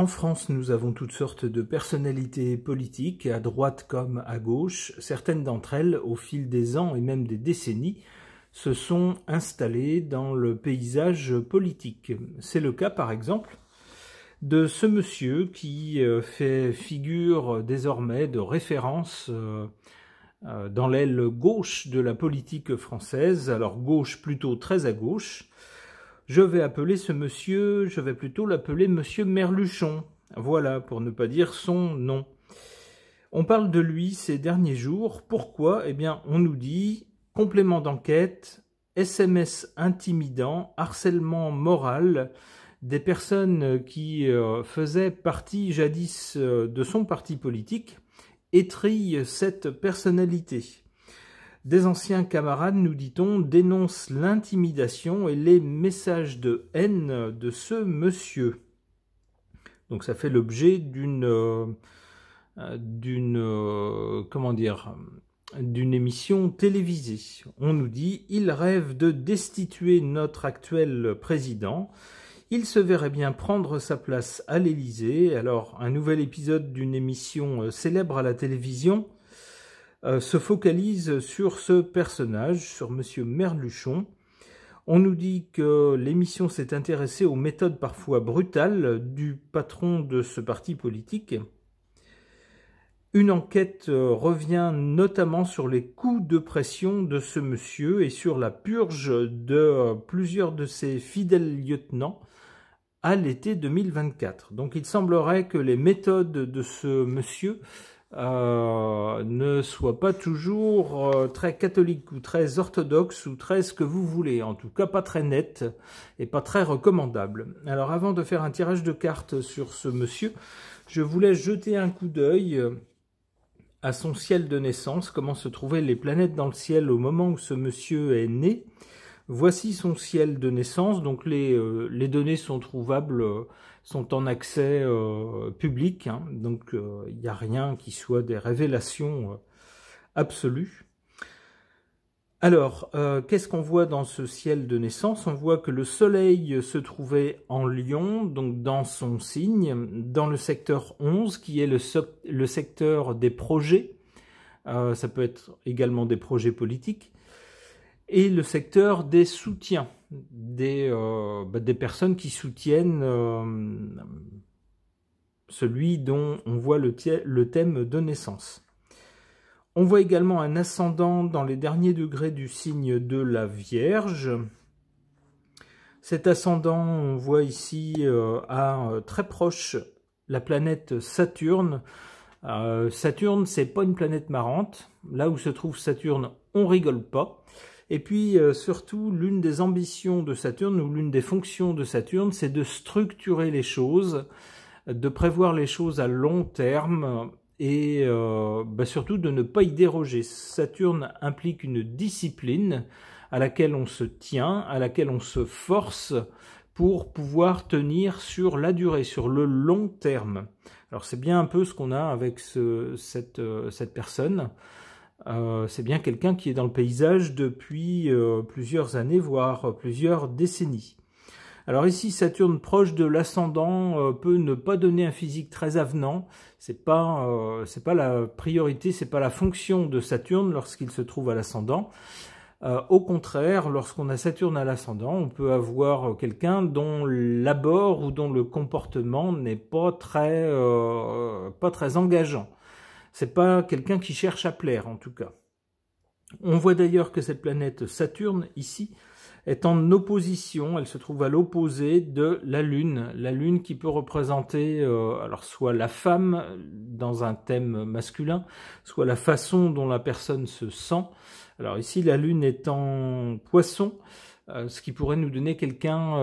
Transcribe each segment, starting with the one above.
En France, nous avons toutes sortes de personnalités politiques, à droite comme à gauche. Certaines d'entre elles, au fil des ans et même des décennies, se sont installées dans le paysage politique. C'est le cas, par exemple, de ce monsieur qui fait figure désormais de référence dans l'aile gauche de la politique française, alors gauche plutôt très à gauche. Je vais appeler ce monsieur, je vais plutôt l'appeler monsieur Merluchon, voilà, pour ne pas dire son nom. On parle de lui ces derniers jours, pourquoi? Eh bien, on nous dit, complément d'enquête, SMS intimidant, harcèlement moral, des personnes qui faisaient partie jadis de son parti politique, étrillent cette personnalité. Des anciens camarades, nous dit-on, dénoncent l'intimidation et les messages de haine de ce monsieur. Donc ça fait l'objet d'une émission télévisée. On nous dit « Il rêve de destituer notre actuel président. Il se verrait bien prendre sa place à l'Élysée. » Alors, un nouvel épisode d'une émission célèbre à la télévision se focalise sur ce personnage, sur monsieur Merluchon. On nous dit que l'émission s'est intéressée aux méthodes parfois brutales du patron de ce parti politique. Une enquête revient notamment sur les coups de pression de ce monsieur et sur la purge de plusieurs de ses fidèles lieutenants à l'été 2024. Donc il semblerait que les méthodes de ce monsieur ne soit pas toujours très catholique ou très orthodoxe ou très ce que vous voulez, en tout cas pas très net et pas très recommandable. Alors avant de faire un tirage de cartes sur ce monsieur, je voulais jeter un coup d'œil à son ciel de naissance, comment se trouvaient les planètes dans le ciel au moment où ce monsieur est né. Voici son ciel de naissance, donc les données sont trouvables, sont en accès public, hein, donc il n'y a rien qui soit des révélations absolues. Alors, qu'est-ce qu'on voit dans ce ciel de naissance? On voit que le soleil se trouvait en Lion, donc dans son signe, dans le secteur 11, qui est le secteur des projets, ça peut être également des projets politiques, et le secteur des soutiens, des personnes qui soutiennent celui dont on voit le thème de naissance. On voit également un ascendant dans les derniers degrés du signe de la Vierge. Cet ascendant, on voit ici très proche la planète Saturne. Saturne, c'est pas une planète marrante. Là où se trouve Saturne, on rigole pas. Et puis, surtout, l'une des ambitions de Saturne, ou l'une des fonctions de Saturne, c'est de structurer les choses, de prévoir les choses à long terme, et surtout de ne pas y déroger. Saturne implique une discipline à laquelle on se tient, à laquelle on se force pour pouvoir tenir sur la durée, sur le long terme. Alors c'est bien un peu ce qu'on a avec cette personne. C'est bien quelqu'un qui est dans le paysage depuis plusieurs années, voire plusieurs décennies. Alors ici, Saturne proche de l'ascendant peut ne pas donner un physique très avenant. C'est pas la priorité, c'est pas la fonction de Saturne lorsqu'il se trouve à l'ascendant. Au contraire, lorsqu'on a Saturne à l'ascendant, on peut avoir quelqu'un dont l'abord ou dont le comportement n'est pas très engageant. C'est pas quelqu'un qui cherche à plaire, en tout cas. On voit d'ailleurs que cette planète Saturne, ici, est en opposition, elle se trouve à l'opposé de la Lune qui peut représenter alors soit la femme dans un thème masculin, soit la façon dont la personne se sent. Alors ici, la Lune est en Poisson, ce qui pourrait nous donner quelqu'un,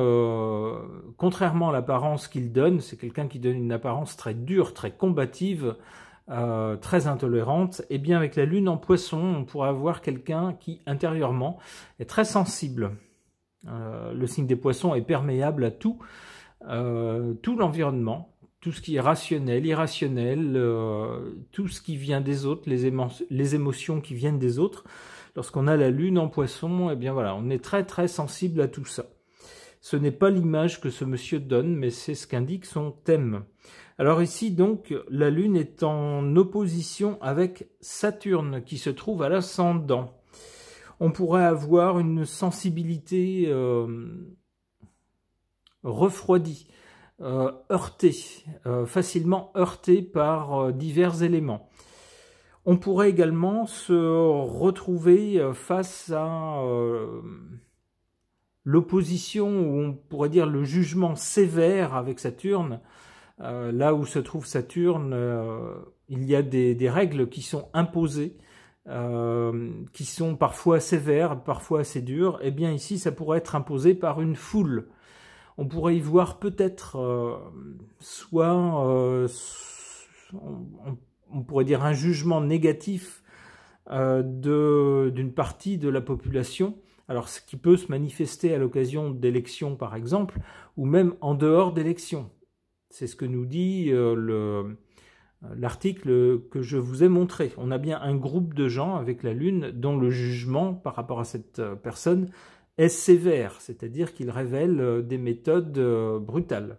contrairement à l'apparence qu'il donne, c'est quelqu'un qui donne une apparence très dure, très combative, très intolérante. Et bien avec la Lune en Poisson, on pourrait avoir quelqu'un qui intérieurement est très sensible. Le signe des Poissons est perméable à tout l'environnement, tout ce qui est rationnel, irrationnel, tout ce qui vient des autres, les émotions qui viennent des autres. Lorsqu'on a la Lune en Poisson, eh bien voilà, on est très très sensible à tout ça. Ce n'est pas l'image que ce monsieur donne, mais c'est ce qu'indique son thème. Alors ici, donc, la Lune est en opposition avec Saturne, qui se trouve à l'ascendant. On pourrait avoir une sensibilité refroidie, heurtée, facilement heurtée par divers éléments. On pourrait également se retrouver face à l'opposition, ou on pourrait dire le jugement sévère avec Saturne. Là où se trouve Saturne, il y a des règles qui sont imposées, qui sont parfois sévères, parfois assez dures. Eh bien ici, ça pourrait être imposé par une foule. On pourrait y voir peut-être on pourrait dire un jugement négatif d'une partie de la population. Alors, ce qui peut se manifester à l'occasion d'élections, par exemple, ou même en dehors d'élections. C'est ce que nous dit l'article que je vous ai montré. On a bien un groupe de gens avec la Lune dont le jugement par rapport à cette personne est sévère, c'est-à-dire qu'il révèle des méthodes brutales.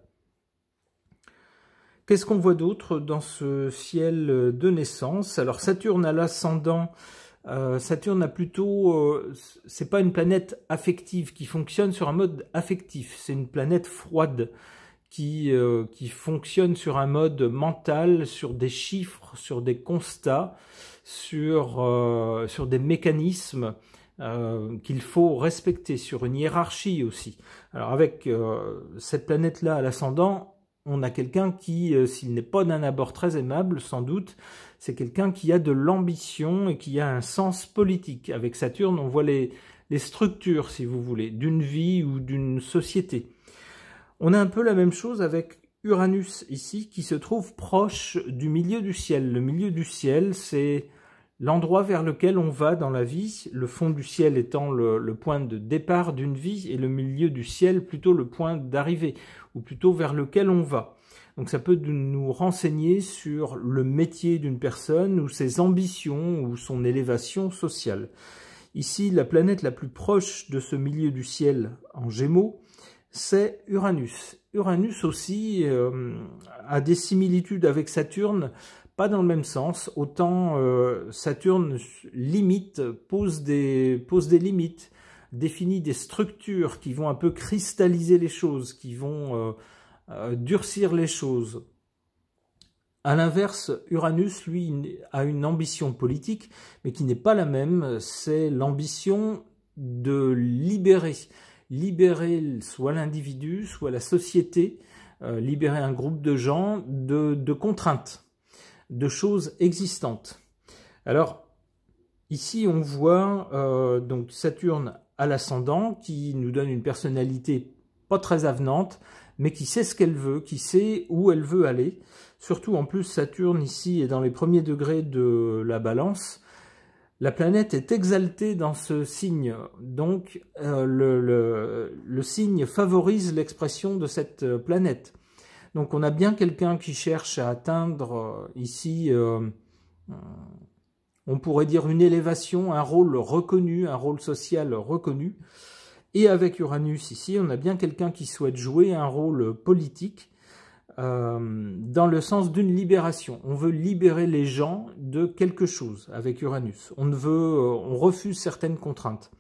Qu'est-ce qu'on voit d'autre dans ce ciel de naissance? Alors Saturne à l'ascendant, Saturne a plutôt, c'est pas une planète affective qui fonctionne sur un mode affectif, c'est une planète froide qui fonctionne sur un mode mental, sur des chiffres, sur des constats, sur des mécanismes qu'il faut respecter, sur une hiérarchie aussi. Alors avec cette planète-là à l'ascendant, on a quelqu'un qui, s'il n'est pas d'un abord très aimable, sans doute, c'est quelqu'un qui a de l'ambition et qui a un sens politique. Avec Saturne, on voit les structures, si vous voulez, d'une vie ou d'une société. On a un peu la même chose avec Uranus ici, qui se trouve proche du milieu du ciel. Le milieu du ciel, c'est l'endroit vers lequel on va dans la vie, le fond du ciel étant le point de départ d'une vie, et le milieu du ciel plutôt le point d'arrivée, ou plutôt vers lequel on va. Donc ça peut nous renseigner sur le métier d'une personne, ou ses ambitions, ou son élévation sociale. Ici, la planète la plus proche de ce milieu du ciel en Gémeaux, c'est Uranus. Uranus aussi a des similitudes avec Saturne, pas dans le même sens. Autant Saturne limite, pose des limites, définit des structures qui vont un peu cristalliser les choses, qui vont durcir les choses. À l'inverse, Uranus, lui, a une ambition politique, mais qui n'est pas la même. C'est l'ambition de libérer soit l'individu, soit la société, libérer un groupe de gens de contraintes, de choses existantes. Alors, ici, on voit donc Saturne à l'ascendant, qui nous donne une personnalité pas très avenante, mais qui sait ce qu'elle veut, qui sait où elle veut aller. Surtout, en plus, Saturne, ici, est dans les premiers degrés de la Balance. La planète est exaltée dans ce signe, donc le signe favorise l'expression de cette planète. Donc on a bien quelqu'un qui cherche à atteindre ici, on pourrait dire une élévation, un rôle reconnu, un rôle social reconnu. Et avec Uranus ici, on a bien quelqu'un qui souhaite jouer un rôle politique, dans le sens d'une libération. On veut libérer les gens de quelque chose avec Uranus. On refuse certaines contraintes.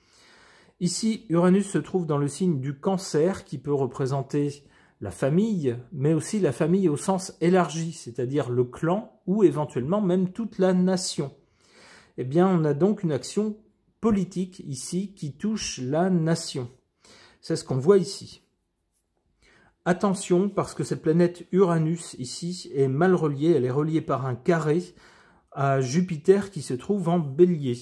Ici, Uranus se trouve dans le signe du Cancer, qui peut représenter la famille, mais aussi la famille au sens élargi, c'est-à-dire le clan ou éventuellement même toute la nation. Eh bien, on a donc une action politique ici qui touche la nation. C'est ce qu'on voit ici. Attention, parce que cette planète Uranus, ici, est mal reliée. Elle est reliée par un carré à Jupiter qui se trouve en Bélier.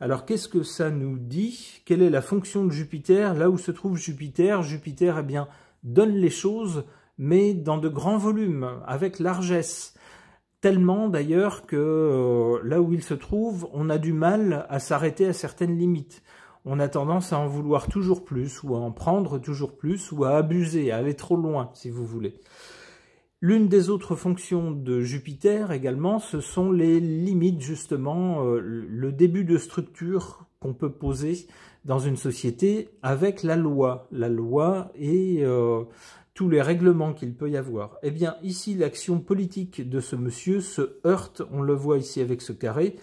Alors, qu'est-ce que ça nous dit? Quelle est la fonction de Jupiter? Là où se trouve Jupiter, Jupiter, eh bien, donne les choses, mais dans de grands volumes, avec largesse. Tellement, d'ailleurs, que là où il se trouve, on a du mal à s'arrêter à certaines limites. On a tendance à en vouloir toujours plus, ou à en prendre toujours plus, ou à abuser, à aller trop loin, si vous voulez. L'une des autres fonctions de Jupiter, également, ce sont les limites, justement, le début de structure qu'on peut poser dans une société avec la loi et tous les règlements qu'il peut y avoir. Eh bien, ici, l'action politique de ce monsieur se heurte, on le voit ici avec ce carré,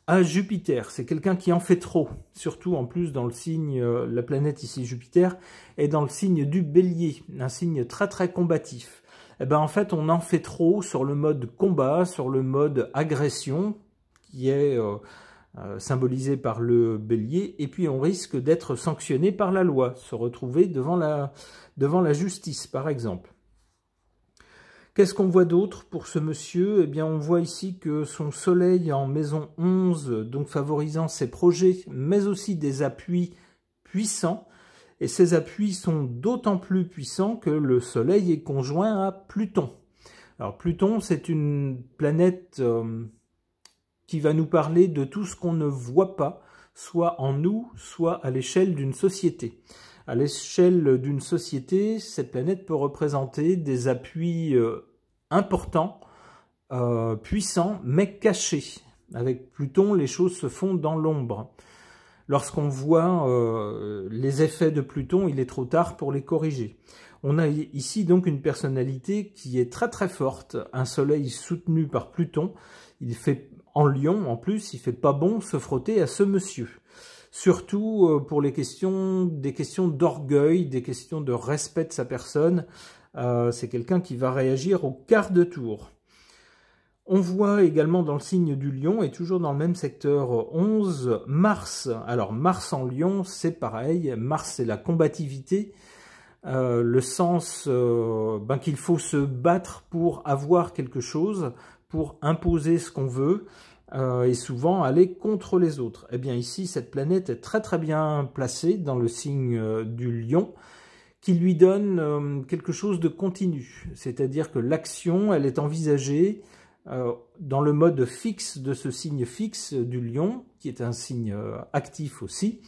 à Jupiter. C'est quelqu'un qui en fait trop, surtout en plus dans le signe, la planète ici Jupiter, est dans le signe du Bélier, un signe très très combatif. Eh bien, en fait, on en fait trop sur le mode combat, sur le mode agression, qui est symbolisé par le Bélier, et puis on risque d'être sanctionné par la loi, se retrouver devant la justice, par exemple. Qu'est-ce qu'on voit d'autre pour ce monsieur? Eh bien, on voit ici que son soleil en maison 11, donc favorisant ses projets, mais aussi des appuis puissants. Et ces appuis sont d'autant plus puissants que le soleil est conjoint à Pluton. Alors, Pluton, c'est une planète qui va nous parler de tout ce qu'on ne voit pas, soit en nous, soit à l'échelle d'une société. À l'échelle d'une société, cette planète peut représenter des appuis importants, puissants, mais cachés. Avec Pluton, les choses se font dans l'ombre. Lorsqu'on voit les effets de Pluton, il est trop tard pour les corriger. On a ici donc une personnalité qui est très très forte, un soleil soutenu par Pluton. Il fait en Lion, en plus, il fait pas bon se frotter à ce monsieur. Surtout pour des questions d'orgueil, des questions de respect de sa personne. C'est quelqu'un qui va réagir au quart de tour. On voit également dans le signe du Lion, et toujours dans le même secteur 11, Mars. Alors Mars en Lion, c'est pareil. Mars, c'est la combativité, le sens qu'il faut se battre pour avoir quelque chose, pour imposer ce qu'on veut, et souvent aller contre les autres. Eh bien ici, cette planète est très très bien placée dans le signe du Lion, qui lui donne quelque chose de continu. C'est-à-dire que l'action, elle est envisagée dans le mode fixe de ce signe fixe du Lion, qui est un signe actif aussi,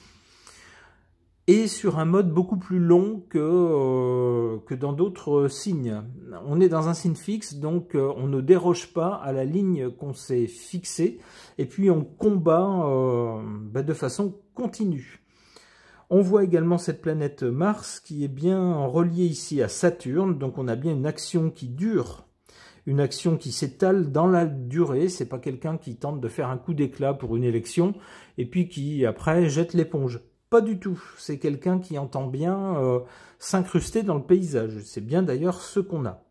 et sur un mode beaucoup plus long que dans d'autres signes. On est dans un signe fixe, donc on ne déroge pas à la ligne qu'on s'est fixée, et puis on combat de façon continue. On voit également cette planète Mars qui est bien reliée ici à Saturne, donc on a bien une action qui dure, une action qui s'étale dans la durée. C'est pas quelqu'un qui tente de faire un coup d'éclat pour une élection et puis qui après jette l'éponge. Pas du tout, c'est quelqu'un qui entend bien s'incruster dans le paysage. C'est bien d'ailleurs ce qu'on a.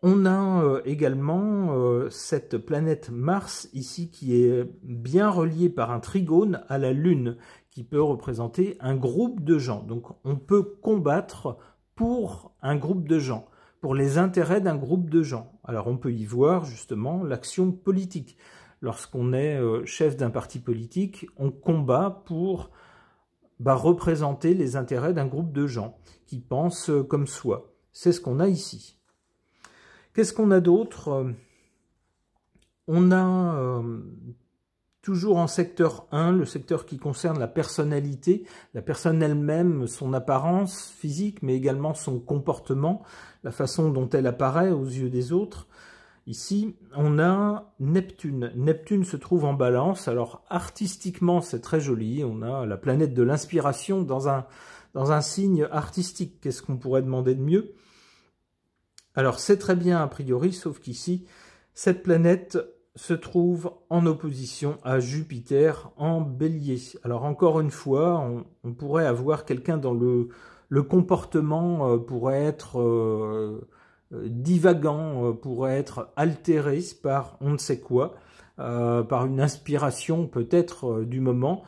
On a également cette planète Mars ici qui est bien reliée par un trigone à la Lune, qui peut représenter un groupe de gens. Donc on peut combattre pour un groupe de gens, pour les intérêts d'un groupe de gens. Alors on peut y voir justement l'action politique. Lorsqu'on est chef d'un parti politique, on combat pour représenter les intérêts d'un groupe de gens qui pensent comme soi. C'est ce qu'on a ici. Qu'est-ce qu'on a d'autre? On a toujours en secteur 1, le secteur qui concerne la personnalité, la personne elle-même, son apparence physique, mais également son comportement, la façon dont elle apparaît aux yeux des autres. Ici, on a Neptune. Neptune se trouve en Balance. Alors, artistiquement, c'est très joli. On a la planète de l'inspiration dans un signe artistique. Qu'est-ce qu'on pourrait demander de mieux? Alors, c'est très bien a priori, sauf qu'ici, cette planète se trouve en opposition à Jupiter en Bélier. Alors, encore une fois, on pourrait avoir quelqu'un dans le comportement pourrait être divagant, pourrait être altéré par on ne sait quoi, par une inspiration peut-être du moment.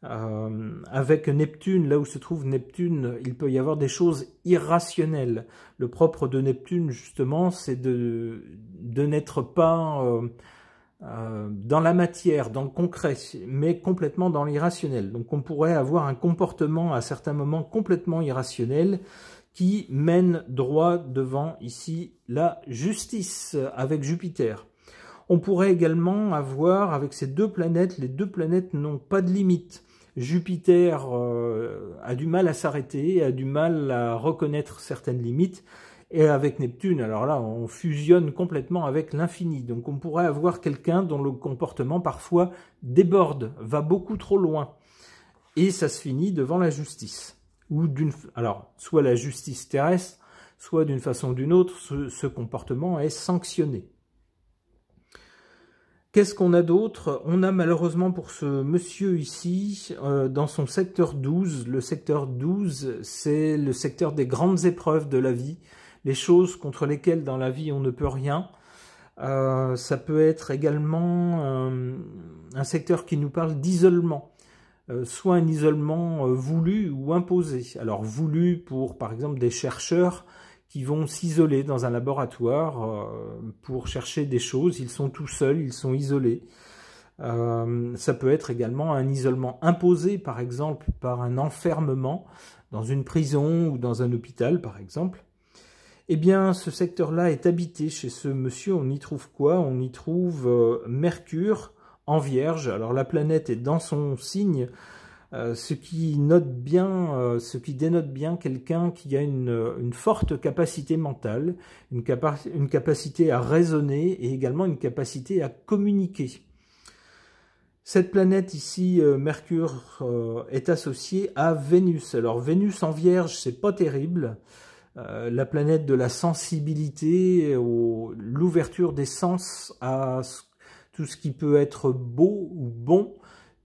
Avec Neptune, là où se trouve Neptune, il peut y avoir des choses irrationnelles. Le propre de Neptune, justement, c'est de n'être pas dans la matière, dans le concret, mais complètement dans l'irrationnel. Donc on pourrait avoir un comportement à certains moments complètement irrationnel, qui mène droit devant ici la justice avec Jupiter. On pourrait également avoir avec ces deux planètes, les deux planètes n'ont pas de limite. Jupiter a du mal à s'arrêter, a du mal à reconnaître certaines limites, Et avec Neptune, alors là, on fusionne complètement avec l'infini. Donc on pourrait avoir quelqu'un dont le comportement parfois déborde, va beaucoup trop loin. Et ça se finit devant la justice. Alors, soit la justice terrestre, soit d'une façon ou d'une autre, ce comportement est sanctionné. Qu'est-ce qu'on a d'autre? On a malheureusement pour ce monsieur ici, dans son secteur 12, le secteur 12, c'est le secteur des grandes épreuves de la vie, les choses contre lesquelles dans la vie on ne peut rien. Ça peut être également un secteur qui nous parle d'isolement, soit un isolement voulu ou imposé. Alors voulu pour par exemple des chercheurs qui vont s'isoler dans un laboratoire pour chercher des choses. Ils sont tout seuls, ils sont isolés. Ça peut être également un isolement imposé, par exemple, par un enfermement dans une prison ou dans un hôpital, par exemple. Eh bien, ce secteur-là est habité chez ce monsieur. On y trouve quoi? On y trouve Mercure en Vierge. Alors, la planète est dans son signe, ce qui dénote bien quelqu'un qui a une forte capacité mentale, une capacité à raisonner et également une capacité à communiquer. Cette planète ici, Mercure, est associée à Vénus. Alors Vénus en Vierge, c'est pas terrible. La planète de la sensibilité, l'ouverture des sens à tout ce qui peut être beau ou bon,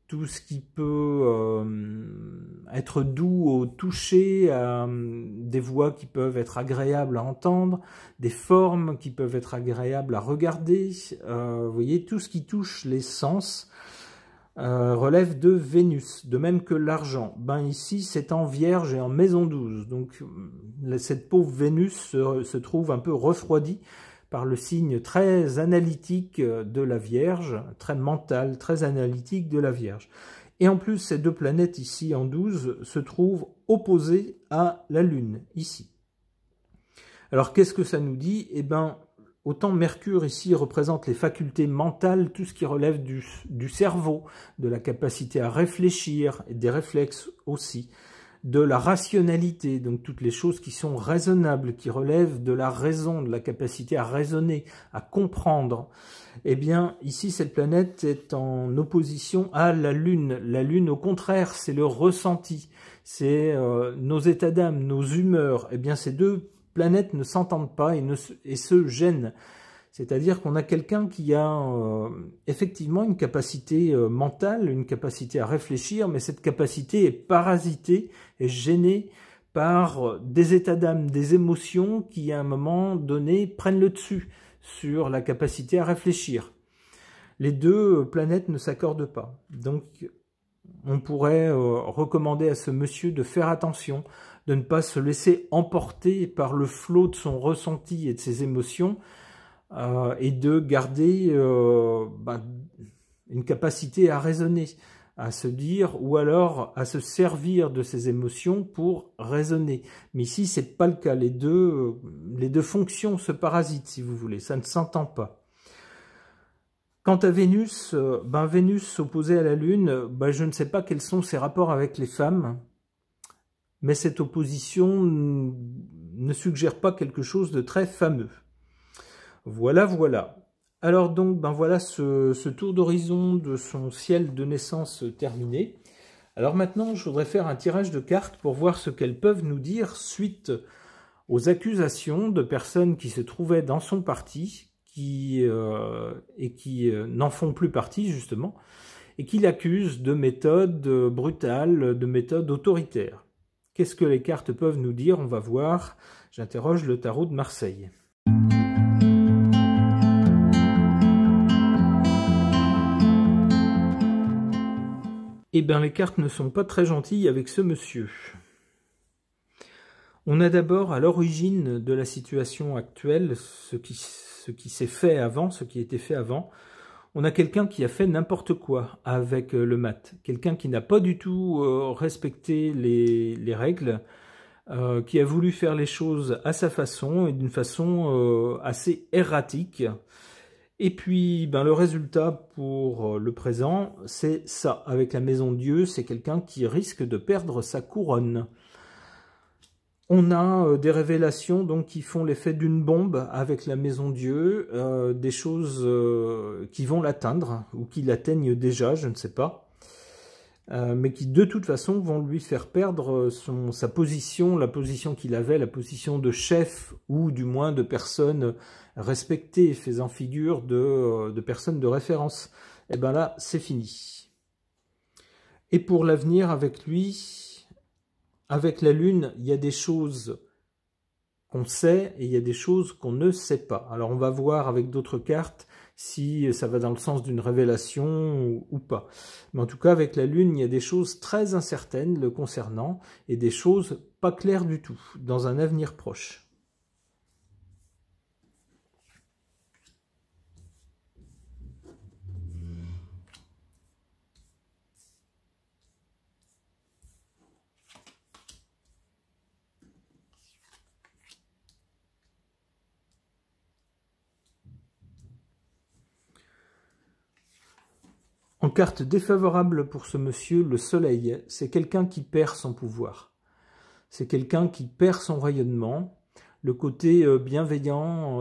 tout ce qui peut être doux au toucher, des voix qui peuvent être agréables à entendre, des formes qui peuvent être agréables à regarder. Vous voyez, tout ce qui touche les sens relève de Vénus, de même que l'argent. Ben ici, c'est en Vierge et en maison 12. Donc, cette pauvre Vénus se trouve un peu refroidie par le signe très analytique de la Vierge, très mental, très analytique de la Vierge. Et en plus, ces deux planètes ici en 12 se trouvent opposées à la Lune, ici. Alors, qu'est-ce que ça nous dit? Eh bien, autant Mercure ici représente les facultés mentales, tout ce qui relève du cerveau, de la capacité à réfléchir, et des réflexes aussi, de la rationalité, donc toutes les choses qui sont raisonnables, qui relèvent de la raison, de la capacité à raisonner, à comprendre. Eh bien, ici, cette planète est en opposition à la Lune. La Lune, au contraire, c'est le ressenti, c'est nos états d'âme, nos humeurs. Eh bien, ces deux planètes ne s'entendent pas et se gênent. C'est-à-dire qu'on a quelqu'un qui a effectivement une capacité mentale, une capacité à réfléchir, mais cette capacité est parasitée, est gênée par des états d'âme, des émotions qui, à un moment donné, prennent le dessus sur la capacité à réfléchir. Les deux planètes ne s'accordent pas. Donc, on pourrait recommander à ce monsieur de faire attention, de ne pas se laisser emporter par le flot de son ressenti et de ses émotions, et de garder une capacité à raisonner, à se dire, ou alors à se servir de ses émotions pour raisonner. Mais ici, c'est pas le cas. Les deux fonctions se parasitent, si vous voulez. Ça ne s'entend pas. Quant à Vénus, Vénus opposée à la Lune, je ne sais pas quels sont ses rapports avec les femmes, mais cette opposition ne suggère pas quelque chose de très fameux. Voilà, voilà. Alors donc, voilà ce tour d'horizon de son ciel de naissance terminé. Alors maintenant, je voudrais faire un tirage de cartes pour voir ce qu'elles peuvent nous dire suite aux accusations de personnes qui se trouvaient dans son parti et qui n'en font plus partie, justement, et qui l'accusent de méthodes brutales, de méthodes autoritaires. Qu'est-ce que les cartes peuvent nous dire? On va voir. J'interroge le tarot de Marseille. Eh bien, les cartes ne sont pas très gentilles avec ce monsieur. On a d'abord à l'origine de la situation actuelle, ce qui s'est fait avant, ce qui était fait avant. On a quelqu'un qui a fait n'importe quoi avec le mat. Quelqu'un qui n'a pas du tout respecté les règles, qui a voulu faire les choses à sa façon et d'une façon assez erratique. Et puis, le résultat pour le présent, c'est ça. Avec la Maison Dieu, c'est quelqu'un qui risque de perdre sa couronne. On a des révélations donc qui font l'effet d'une bombe avec la Maison Dieu, des choses qui vont l'atteindre ou qui l'atteignent déjà, je ne sais pas, mais qui de toute façon vont lui faire perdre sa position, la position qu'il avait, la position de chef ou du moins de personne respectée, faisant figure de personne de référence. Et bien là, c'est fini. Et pour l'avenir avec lui... Avec la Lune, il y a des choses qu'on sait et il y a des choses qu'on ne sait pas. Alors on va voir avec d'autres cartes si ça va dans le sens d'une révélation ou pas. Mais en tout cas, avec la Lune, il y a des choses très incertaines le concernant et des choses pas claires du tout dans un avenir proche. En carte défavorable pour ce monsieur, le soleil, c'est quelqu'un qui perd son pouvoir. C'est quelqu'un qui perd son rayonnement. Le côté bienveillant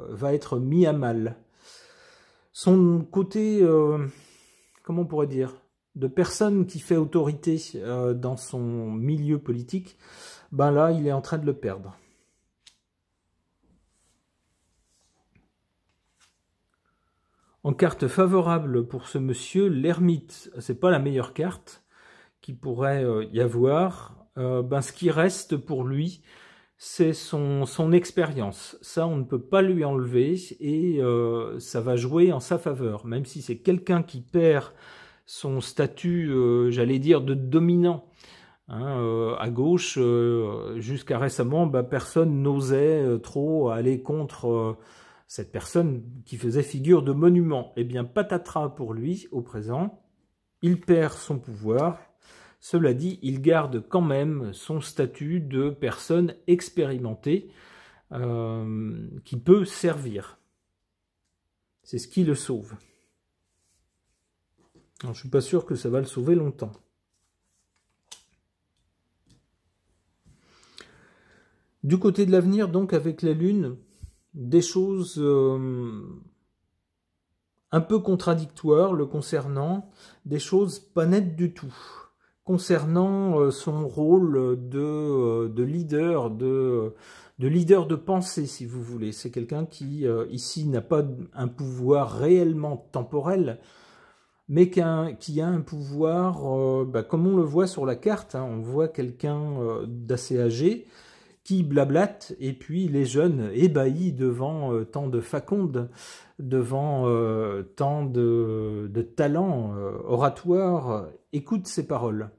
va être mis à mal. Son côté, comment on pourrait dire, de personne qui fait autorité dans son milieu politique, ben là, il est en train de le perdre. En carte favorable pour ce monsieur, l'ermite, c'est pas la meilleure carte qui pourrait y avoir. Ben, ce qui reste pour lui, c'est son expérience. Ça, on ne peut pas lui enlever et ça va jouer en sa faveur. Même si c'est quelqu'un qui perd son statut, j'allais dire, de dominant. Hein, à gauche, jusqu'à récemment, ben, personne n'osait trop aller contre... cette personne qui faisait figure de monument. Eh bien, patatras pour lui, au présent, il perd son pouvoir. Cela dit, il garde quand même son statut de personne expérimentée qui peut servir. C'est ce qui le sauve. Alors, je ne suis pas sûr que ça va le sauver longtemps. Du côté de l'avenir, donc, avec la Lune, des choses un peu contradictoires le concernant, des choses pas nettes du tout. Concernant son rôle de leader, de leader de pensée, si vous voulez. C'est quelqu'un qui, ici, n'a pas un pouvoir réellement temporel, mais qui a un pouvoir, comme on le voit sur la carte, hein, on voit quelqu'un d'assez âgé, qui blablate, et puis les jeunes ébahis devant tant de faconde, devant tant de talent oratoire, écoutent ces paroles.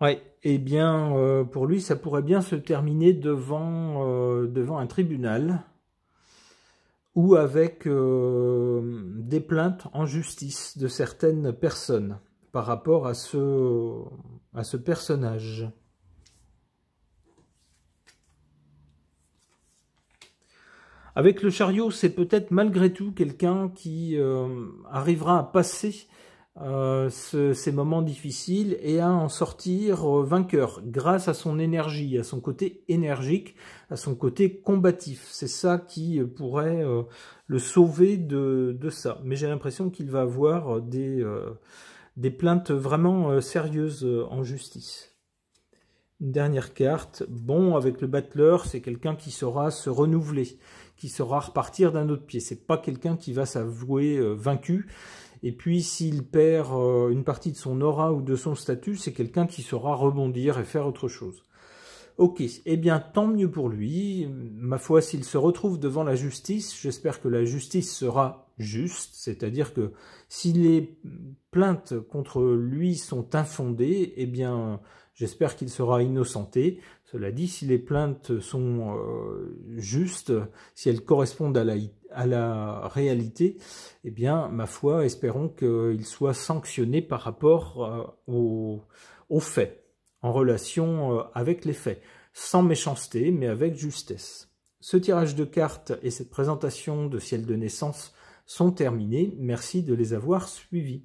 Ouais, eh bien, pour lui, ça pourrait bien se terminer devant un tribunal, ou avec des plaintes en justice de certaines personnes par rapport à ce personnage. Avec le chariot, c'est peut-être malgré tout quelqu'un qui arrivera à passer ces moments difficiles et à en sortir vainqueur grâce à son énergie, à son côté énergique, à son côté combatif. C'est ça qui pourrait le sauver de ça. Mais j'ai l'impression qu'il va avoir des plaintes vraiment sérieuses en justice. Une dernière carte. Bon, avec le battleur, c'est quelqu'un qui saura se renouveler, qui saura repartir d'un autre pied. C'est pas quelqu'un qui va s'avouer vaincu. Et puis, s'il perd une partie de son aura ou de son statut, c'est quelqu'un qui saura rebondir et faire autre chose. Ok, eh bien, tant mieux pour lui. Ma foi, s'il se retrouve devant la justice, j'espère que la justice sera juste. C'est-à-dire que si les plaintes contre lui sont infondées, eh bien, j'espère qu'il sera innocenté. Cela dit, si les plaintes sont justes, si elles correspondent à la réalité, eh bien, ma foi, espérons qu'il soit sanctionné par rapport aux faits, en relation avec les faits, sans méchanceté, mais avec justesse. Ce tirage de cartes et cette présentation de ciel de naissance sont terminées. Merci de les avoir suivis.